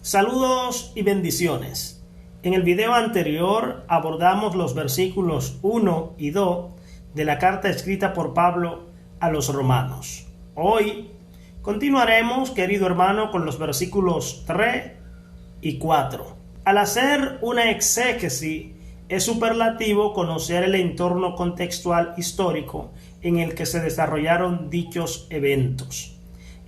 Saludos y bendiciones. En el video anterior abordamos los versículos 1 y 2 de la carta escrita por Pablo a los romanos. Hoy continuaremos, querido hermano, con los versículos 3 y 4. Al hacer una exégesis, es superlativo conocer el entorno contextual histórico en el que se desarrollaron dichos eventos.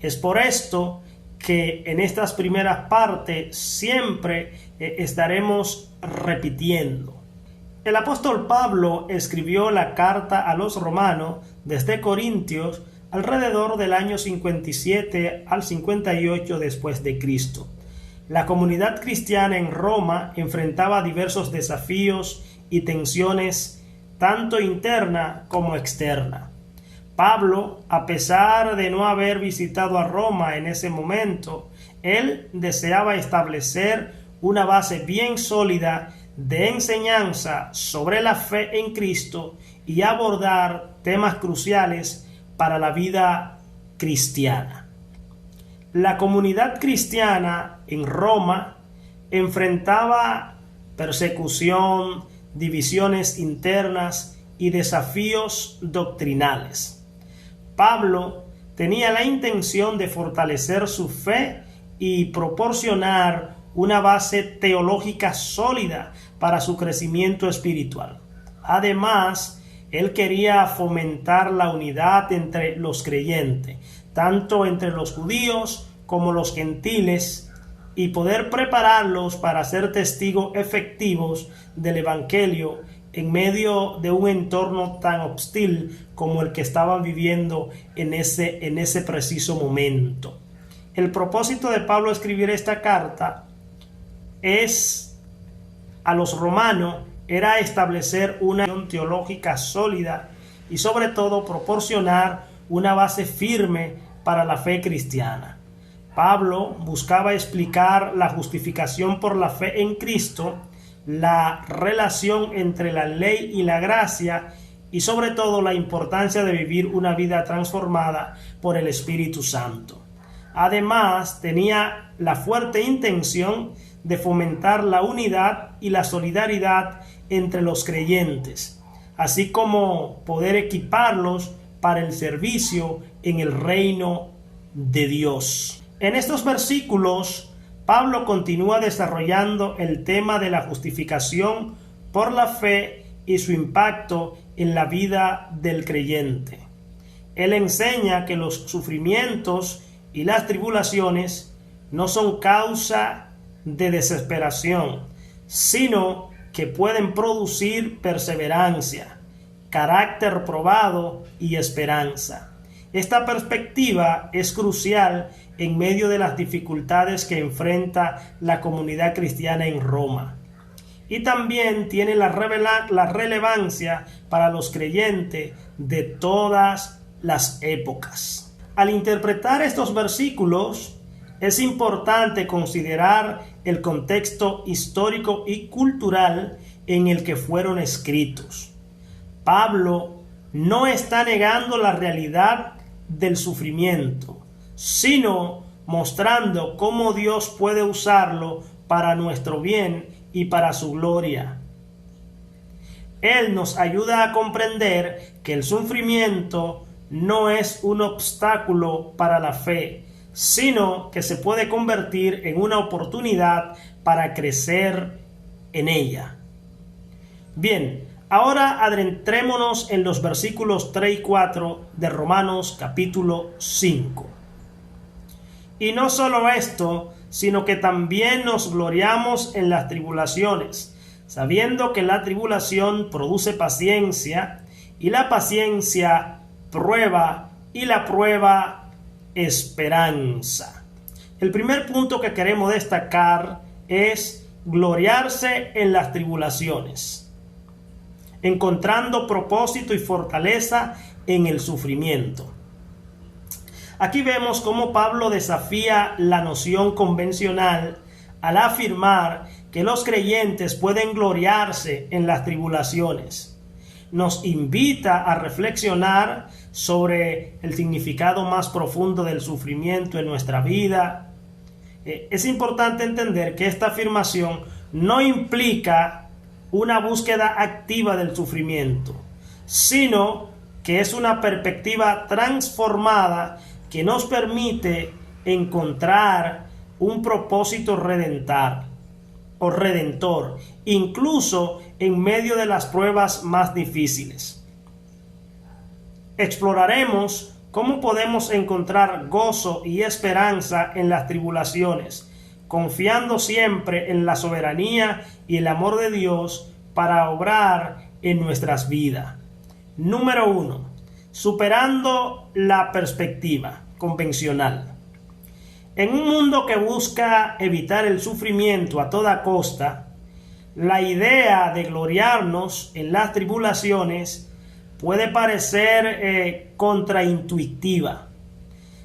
Es por esto que en estas primeras partes siempre estaremos repitiendo. El apóstol Pablo escribió la carta a los romanos desde Corintios alrededor del año 57 al 58 después de Cristo. La comunidad cristiana en Roma enfrentaba diversos desafíos y tensiones, tanto interna como externa. Pablo, a pesar de no haber visitado a Roma en ese momento, él deseaba establecer una base bien sólida de enseñanza sobre la fe en Cristo y abordar temas cruciales para la vida cristiana. La comunidad cristiana en Roma enfrentaba persecución, divisiones internas y desafíos doctrinales. Pablo tenía la intención de fortalecer su fe y proporcionar una base teológica sólida para su crecimiento espiritual. Además, él quería fomentar la unidad entre los creyentes, tanto entre los judíos como los gentiles, y poder prepararlos para ser testigos efectivos del Evangelio en medio de un entorno tan hostil como el que estaban viviendo en ese preciso momento. El propósito de Pablo escribir esta carta a los romanos era establecer una visión teológica sólida y sobre todo proporcionar una base firme para la fe cristiana. Pablo buscaba explicar la justificación por la fe en Cristo, la relación entre la ley y la gracia y sobre todo la importancia de vivir una vida transformada por el Espíritu Santo. Además, tenía la fuerte intención de fomentar la unidad y la solidaridad entre los creyentes, así como poder equiparlos para el servicio en el reino de Dios. En estos versículos, Pablo continúa desarrollando el tema de la justificación por la fe y su impacto en la vida del creyente. Él enseña que los sufrimientos y las tribulaciones no son causa de desesperación, sino que pueden producir perseverancia, carácter probado y esperanza. Esta perspectiva es crucial en medio de las dificultades que enfrenta la comunidad cristiana en Roma. Y también tiene la relevancia para los creyentes de todas las épocas. Al interpretar estos versículos, es importante considerar el contexto histórico y cultural en el que fueron escritos. Pablo no está negando la realidad del sufrimiento, sino mostrando cómo Dios puede usarlo para nuestro bien y para su gloria. Él nos ayuda a comprender que el sufrimiento no es un obstáculo para la fe, sino que se puede convertir en una oportunidad para crecer en ella. Bien, ahora adentrémonos en los versículos 3 y 4 de Romanos capítulo 5. Y no solo esto, sino que también nos gloriamos en las tribulaciones, sabiendo que la tribulación produce paciencia, y la paciencia prueba, y la prueba esperanza. El primer punto que queremos destacar es gloriarse en las tribulaciones, encontrando propósito y fortaleza en el sufrimiento. Aquí vemos cómo Pablo desafía la noción convencional al afirmar que los creyentes pueden gloriarse en las tribulaciones. Nos invita a reflexionar sobre el significado más profundo del sufrimiento en nuestra vida, Es importante entender que esta afirmación no implica una búsqueda activa del sufrimiento, sino que es una perspectiva transformada que nos permite encontrar un propósito redentor, incluso en medio de las pruebas más difíciles. Exploraremos cómo podemos encontrar gozo y esperanza en las tribulaciones, confiando siempre en la soberanía y el amor de Dios para obrar en nuestras vidas. Número 1. Superando la perspectiva convencional. En un mundo que busca evitar el sufrimiento a toda costa, la idea de gloriarnos en las tribulaciones puede parecer contraintuitiva.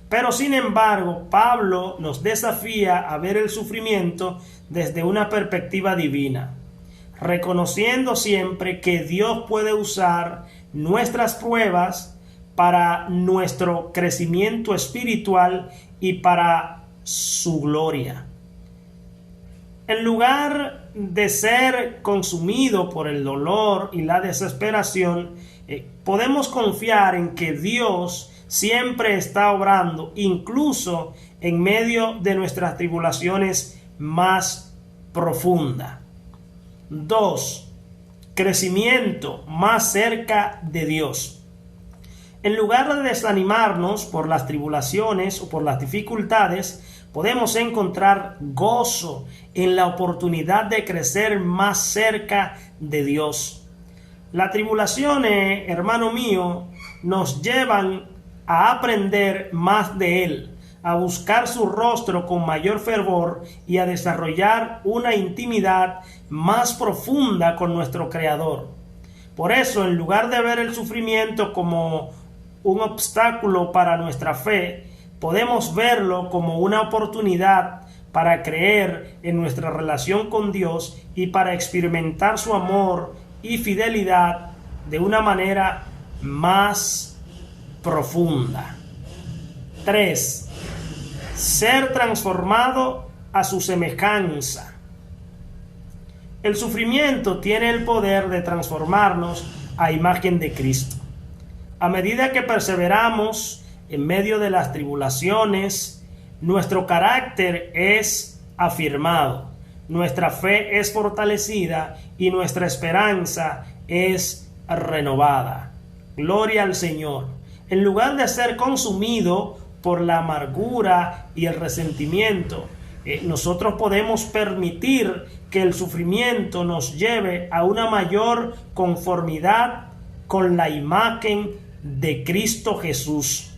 Pero sin embargo, Pablo nos desafía a ver el sufrimiento desde una perspectiva divina, reconociendo siempre que Dios puede usar nuestras pruebas para nuestro crecimiento espiritual y para su gloria. En lugar de ser consumido por el dolor y la desesperación, podemos confiar en que Dios siempre está obrando, incluso en medio de nuestras tribulaciones más profundas. 2. Crecimiento más cerca de Dios. En lugar de desanimarnos por las tribulaciones o por las dificultades, podemos encontrar gozo en la oportunidad de crecer más cerca de Dios. Las tribulaciones, hermano mío, nos llevan a aprender más de Él, a buscar su rostro con mayor fervor y a desarrollar una intimidad más profunda con nuestro Creador. Por eso, en lugar de ver el sufrimiento como un obstáculo para nuestra fe, podemos verlo como una oportunidad para creer en nuestra relación con Dios y para experimentar su amor y fidelidad de una manera más profunda. 3. Ser transformado a su semejanza. El sufrimiento tiene el poder de transformarnos a imagen de Cristo. A medida que perseveramos en medio de las tribulaciones, nuestro carácter es afirmado, nuestra fe es fortalecida y nuestra esperanza es renovada. Gloria al Señor. En lugar de ser consumido por la amargura y el resentimiento, nosotros podemos permitir que el sufrimiento nos lleve a una mayor conformidad con la imagen de Cristo Jesús.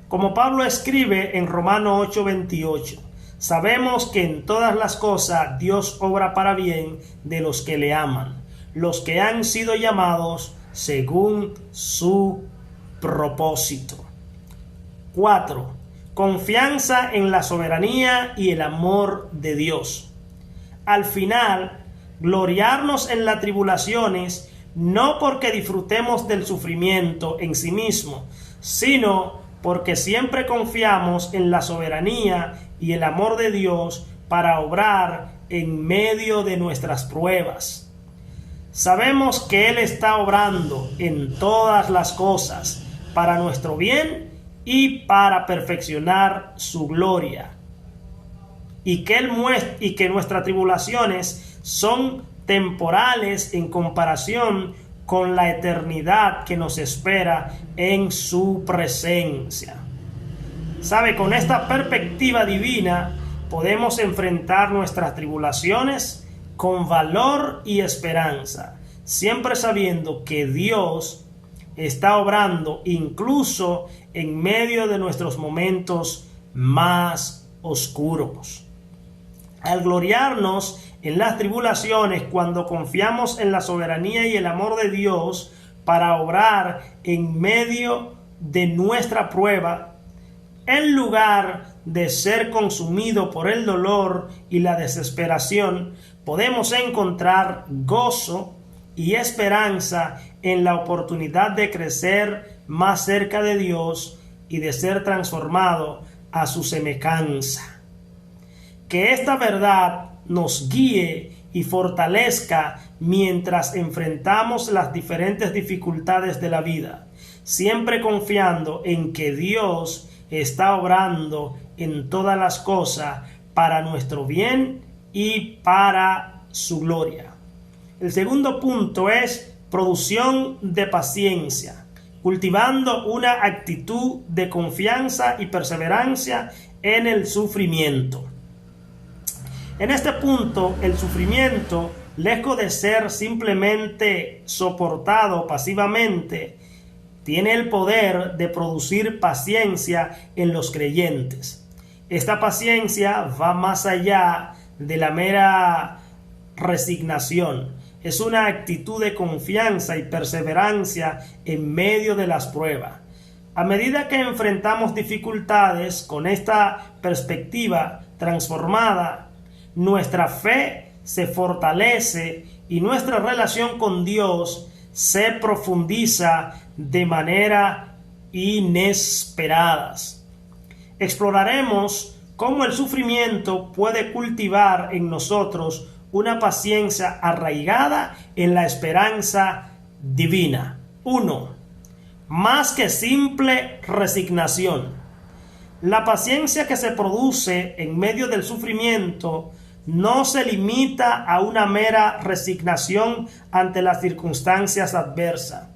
Como Pablo escribe en Romanos 8:28, sabemos que en todas las cosas Dios obra para bien de los que le aman, los que han sido llamados según su propósito. 4. Confianza en la soberanía y el amor de Dios. Al final, gloriarnos en las tribulaciones no porque disfrutemos del sufrimiento en sí mismo, sino porque siempre confiamos en la soberanía y el amor de Dios para obrar en medio de nuestras pruebas. Sabemos que Él está obrando en todas las cosas para nuestro bien y para perfeccionar su gloria, y que nuestras tribulaciones son temporales en comparación con la eternidad que nos espera en su presencia. ¿Sabe? Con esta perspectiva divina podemos enfrentar nuestras tribulaciones con valor y esperanza, siempre sabiendo que Dios está obrando incluso en medio de nuestros momentos más oscuros. Al gloriarnos en las tribulaciones, cuando confiamos en la soberanía y el amor de Dios para obrar en medio de nuestra prueba, en lugar de ser consumido por el dolor y la desesperación, podemos encontrar gozo y esperanza en la oportunidad de crecer más cerca de Dios y de ser transformado a su semejanza. Que esta verdad nos guíe y fortalezca mientras enfrentamos las diferentes dificultades de la vida, siempre confiando en que Dios está obrando en todas las cosas para nuestro bien y para su gloria. El segundo punto es producción de paciencia, cultivando una actitud de confianza y perseverancia en el sufrimiento. En este punto, el sufrimiento, lejos de ser simplemente soportado pasivamente, tiene el poder de producir paciencia en los creyentes. Esta paciencia va más allá de la mera resignación. Es una actitud de confianza y perseverancia en medio de las pruebas. A medida que enfrentamos dificultades con esta perspectiva transformada, nuestra fe se fortalece y nuestra relación con Dios se profundiza de manera inesperada. Exploraremos cómo el sufrimiento puede cultivar en nosotros una paciencia arraigada en la esperanza divina. 1. Más que simple resignación. La paciencia que se produce en medio del sufrimiento no se limita a una mera resignación ante las circunstancias adversas.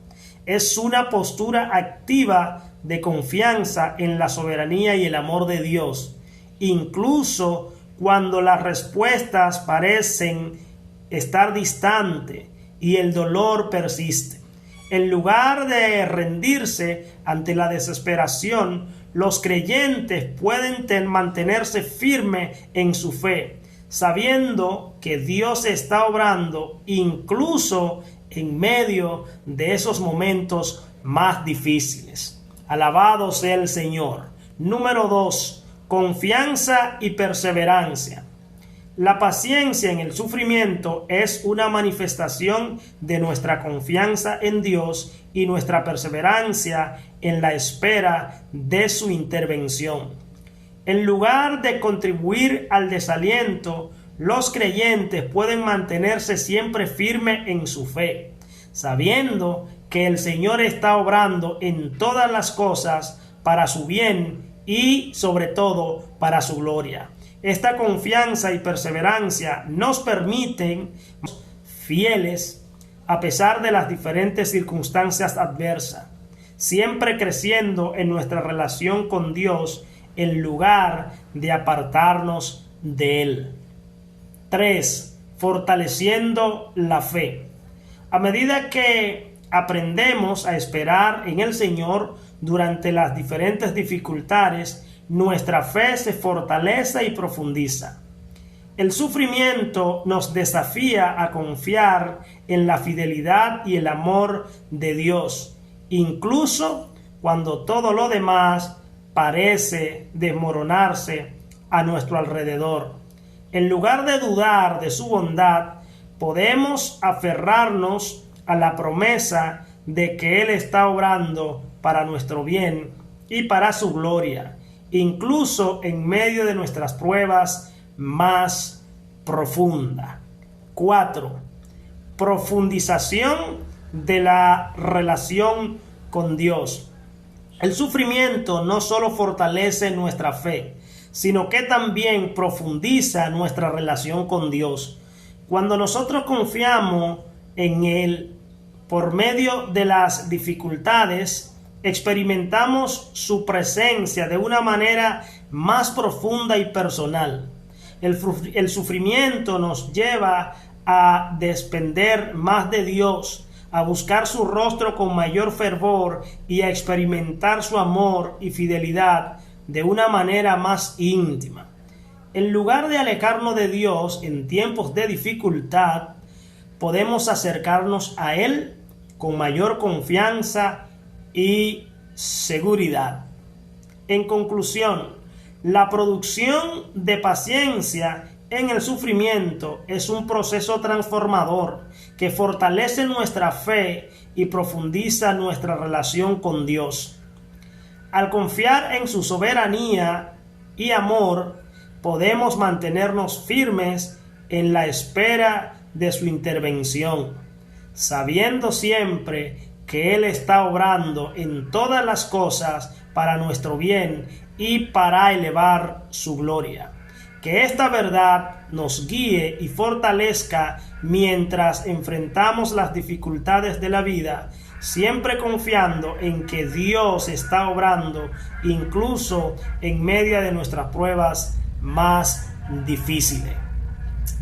Es una postura activa de confianza en la soberanía y el amor de Dios, incluso cuando las respuestas parecen estar distantes y el dolor persiste. En lugar de rendirse ante la desesperación, los creyentes pueden mantenerse firmes en su fe, sabiendo que Dios está obrando incluso en medio de esos momentos más difíciles. Alabado sea el Señor. Número 2. Confianza y perseverancia. La paciencia en el sufrimiento es una manifestación de nuestra confianza en Dios y nuestra perseverancia en la espera de su intervención. En lugar de contribuir al desaliento, los creyentes pueden mantenerse siempre firmes en su fe, sabiendo que el Señor está obrando en todas las cosas para su bien y sobre todo para su gloria. Esta confianza y perseverancia nos permiten ser fieles a pesar de las diferentes circunstancias adversas, siempre creciendo en nuestra relación con Dios en lugar de apartarnos de Él. 3. Fortaleciendo la fe. A medida que aprendemos a esperar en el Señor durante las diferentes dificultades, nuestra fe se fortalece y profundiza. El sufrimiento nos desafía a confiar en la fidelidad y el amor de Dios, incluso cuando todo lo demás parece desmoronarse a nuestro alrededor. En lugar de dudar de su bondad, podemos aferrarnos a la promesa de que Él está obrando para nuestro bien y para su gloria, incluso en medio de nuestras pruebas más profundas. 4. Profundización de la relación con Dios. El sufrimiento no solo fortalece nuestra fe, sino que también profundiza nuestra relación con Dios. Cuando nosotros confiamos en Él por medio de las dificultades, experimentamos su presencia de una manera más profunda y personal. El sufrimiento nos lleva a depender más de Dios, a buscar su rostro con mayor fervor y a experimentar su amor y fidelidad de una manera más íntima. En lugar de alejarnos de Dios en tiempos de dificultad, podemos acercarnos a Él con mayor confianza y seguridad. En conclusión, la producción de paciencia en el sufrimiento es un proceso transformador que fortalece nuestra fe y profundiza nuestra relación con Dios. Al confiar en su soberanía y amor, podemos mantenernos firmes en la espera de su intervención, sabiendo siempre que Él está obrando en todas las cosas para nuestro bien y para elevar su gloria. Que esta verdad nos guíe y fortalezca mientras enfrentamos las dificultades de la vida, siempre confiando en que Dios está obrando incluso en medio de nuestras pruebas más difíciles.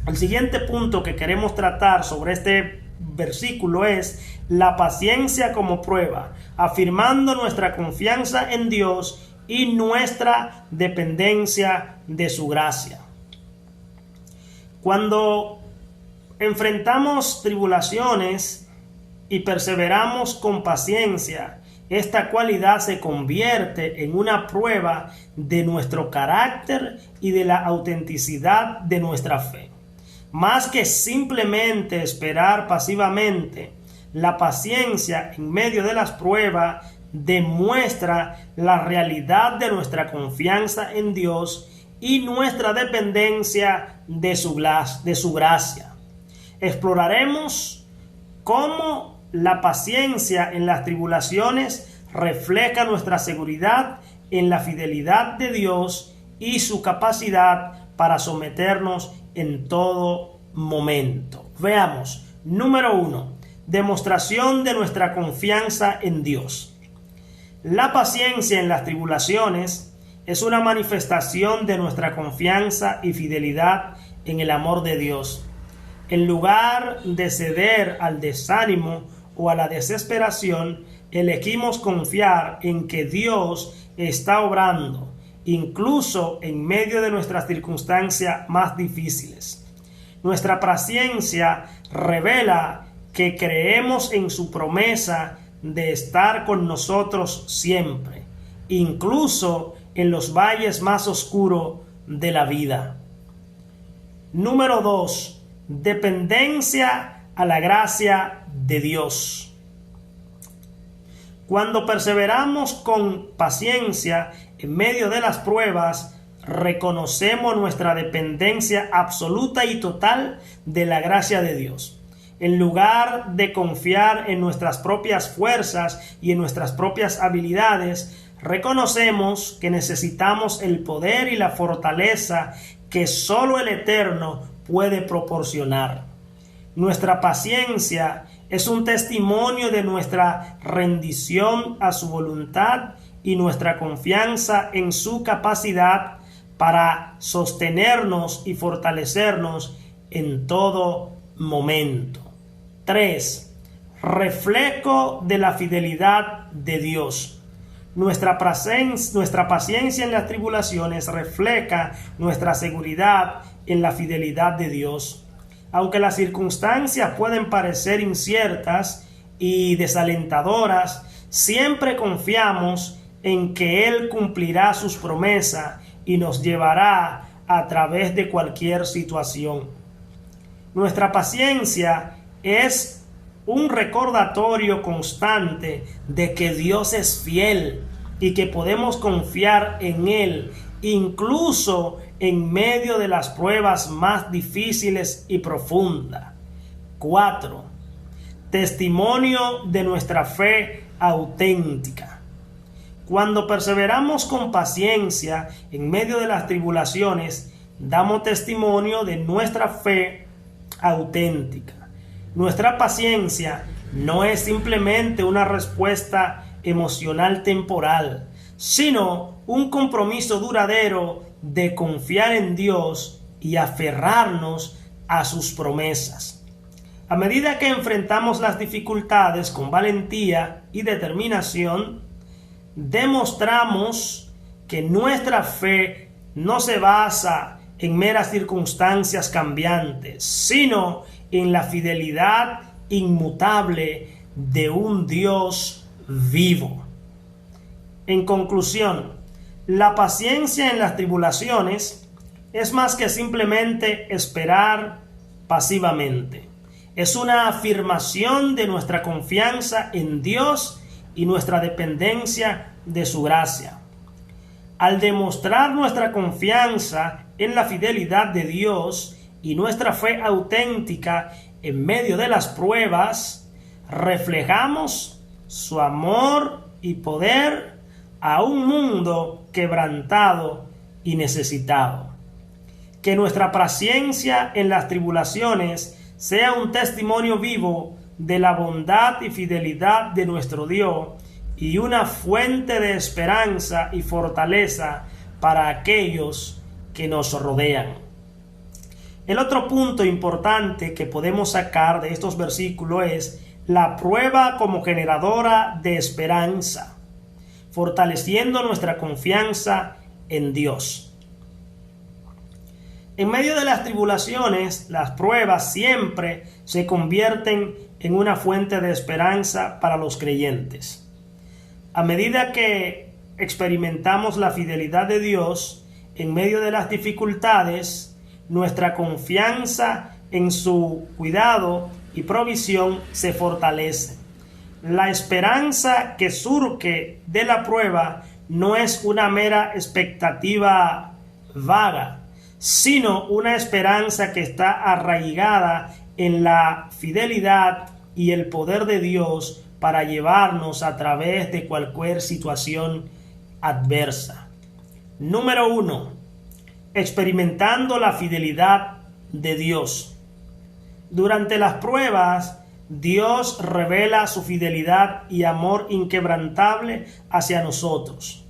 El siguiente punto que queremos tratar sobre este versículo es la paciencia como prueba, afirmando nuestra confianza en Dios y nuestra dependencia de su gracia. Cuando enfrentamos tribulaciones y perseveramos con paciencia, esta cualidad se convierte en una prueba de nuestro carácter y de la autenticidad de nuestra fe. Más que simplemente esperar pasivamente, la paciencia en medio de las pruebas demuestra la realidad de nuestra confianza en Dios y nuestra dependencia de su gracia. Exploraremos cómo la paciencia en las tribulaciones refleja nuestra seguridad en la fidelidad de Dios y su capacidad para someternos en todo momento. Veamos, número 1, demostración de nuestra confianza en Dios. La paciencia en las tribulaciones es una manifestación de nuestra confianza y fidelidad en el amor de Dios. En lugar de ceder al desánimo o a la desesperación, elegimos confiar en que Dios está obrando, incluso en medio de nuestras circunstancias más difíciles. Nuestra paciencia revela que creemos en su promesa de estar con nosotros siempre, incluso en los valles más oscuros de la vida. Número 2. Dependencia a la gracia de Dios. Cuando perseveramos con paciencia en medio de las pruebas, reconocemos nuestra dependencia absoluta y total de la gracia de Dios. En lugar de confiar en nuestras propias fuerzas y en nuestras propias habilidades, reconocemos que necesitamos el poder y la fortaleza que solo el Eterno puede proporcionar. Nuestra paciencia es un testimonio de nuestra rendición a su voluntad y nuestra confianza en su capacidad para sostenernos y fortalecernos en todo momento. 3. Reflejo de la fidelidad de Dios. Nuestra paciencia en las tribulaciones refleja nuestra seguridad en la fidelidad de Dios. Aunque las circunstancias pueden parecer inciertas y desalentadoras, siempre confiamos en que Él cumplirá sus promesas y nos llevará a través de cualquier situación. Nuestra paciencia es un recordatorio constante de que Dios es fiel y que podemos confiar en Él, incluso en medio de las pruebas más difíciles y profundas. 4. Testimonio de nuestra fe auténtica. Cuando perseveramos con paciencia en medio de las tribulaciones, damos testimonio de nuestra fe auténtica. Nuestra paciencia no es simplemente una respuesta emocional temporal, sino un compromiso duradero de confiar en Dios y aferrarnos a sus promesas. A medida que enfrentamos las dificultades con valentía y determinación, demostramos que nuestra fe no se basa en meras circunstancias cambiantes, sino en la fidelidad inmutable de un Dios vivo. En conclusión, la paciencia en las tribulaciones es más que simplemente esperar pasivamente. Es una afirmación de nuestra confianza en Dios y nuestra dependencia de su gracia. Al demostrar nuestra confianza en la fidelidad de Dios y nuestra fe auténtica en medio de las pruebas, reflejamos su amor y poder a un mundo quebrantado y necesitado. Que nuestra paciencia en las tribulaciones sea un testimonio vivo de la bondad y fidelidad de nuestro Dios y una fuente de esperanza y fortaleza para aquellos que nos rodean. El otro punto importante que podemos sacar de estos versículos es la prueba como generadora de esperanza, fortaleciendo nuestra confianza en Dios. En medio de las tribulaciones, las pruebas siempre se convierten en una fuente de esperanza para los creyentes. A medida que experimentamos la fidelidad de Dios en medio de las dificultades, nuestra confianza en su cuidado y provisión se fortalece. La esperanza que surge de la prueba no es una mera expectativa vaga, sino una esperanza que está arraigada en la fidelidad y el poder de Dios para llevarnos a través de cualquier situación adversa. Número 1. Experimentando la fidelidad de Dios. Durante las pruebas, Dios revela su fidelidad y amor inquebrantable hacia nosotros.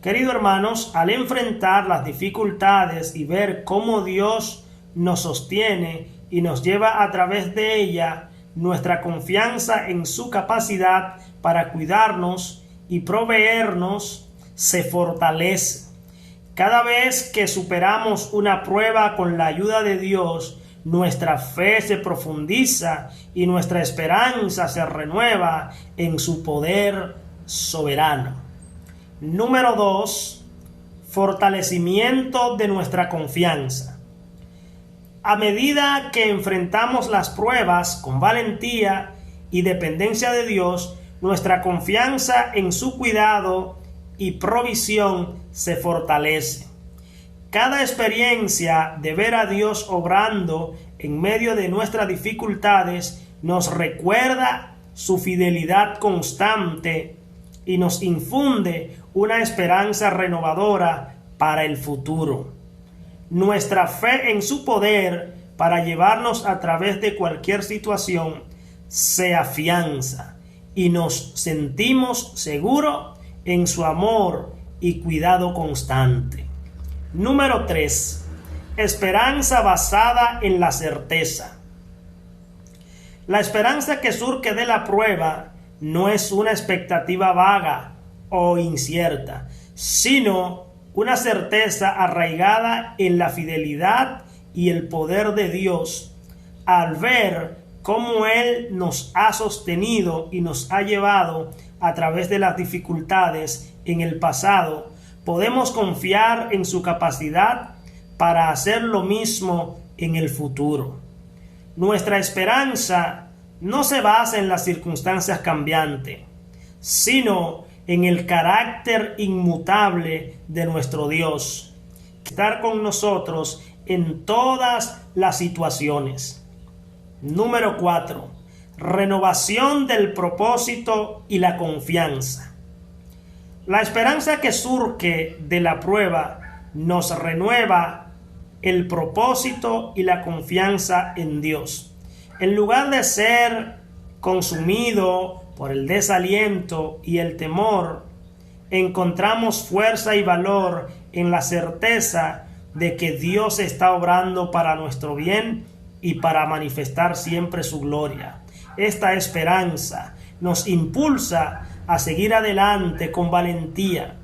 Queridos hermanos, al enfrentar las dificultades y ver cómo Dios nos sostiene y nos lleva a través de ella, nuestra confianza en su capacidad para cuidarnos y proveernos se fortalece. Cada vez que superamos una prueba con la ayuda de Dios, nuestra fe se profundiza y nuestra esperanza se renueva en su poder soberano. Número 2. Fortalecimiento de nuestra confianza. A medida que enfrentamos las pruebas con valentía y dependencia de Dios, nuestra confianza en su cuidado y provisión se fortalece. Cada experiencia de ver a Dios obrando en medio de nuestras dificultades nos recuerda su fidelidad constante y nos infunde una esperanza renovadora para el futuro. Nuestra fe en su poder para llevarnos a través de cualquier situación se afianza y nos sentimos seguros en su amor y cuidado constante. Número 3. Esperanza basada en la certeza. La esperanza que surge de la prueba no es una expectativa vaga o incierta, sino una certeza arraigada en la fidelidad y el poder de Dios. Al ver cómo Él nos ha sostenido y nos ha llevado a través de las dificultades en el pasado, podemos confiar en su capacidad para hacer lo mismo en el futuro. Nuestra esperanza no se basa en las circunstancias cambiantes, sino en el carácter inmutable de nuestro Dios, estar con nosotros en todas las situaciones. Número 4. Renovación del propósito y la confianza. La esperanza que surge de la prueba nos renueva el propósito y la confianza en Dios. En lugar de ser consumido por el desaliento y el temor, encontramos fuerza y valor en la certeza de que Dios está obrando para nuestro bien y para manifestar siempre su gloria. Esta esperanza nos impulsa a seguir adelante con valentía,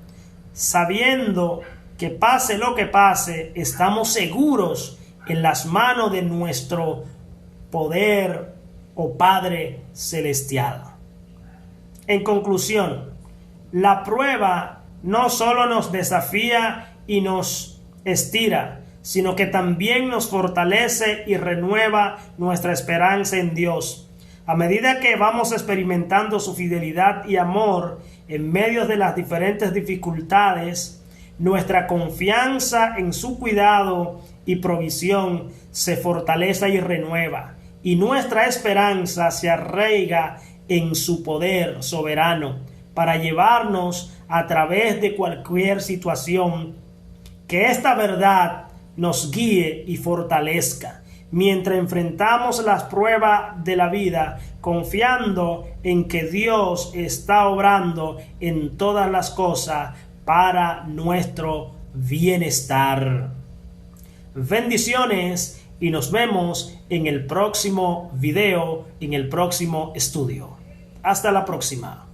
sabiendo que pase lo que pase, estamos seguros en las manos de nuestro poder o Padre Celestial. En conclusión, la prueba no solo nos desafía y nos estira, sino que también nos fortalece y renueva nuestra esperanza en Dios. A medida que vamos experimentando su fidelidad y amor en medio de las diferentes dificultades, nuestra confianza en su cuidado y provisión se fortalece y renueva, y nuestra esperanza se arraiga en su poder soberano para llevarnos a través de cualquier situación. Que esta verdad nos guíe y fortalezca mientras enfrentamos las pruebas de la vida, confiando en que Dios está obrando en todas las cosas para nuestro bienestar. Bendiciones y nos vemos en el próximo video, en el próximo estudio. Hasta la próxima.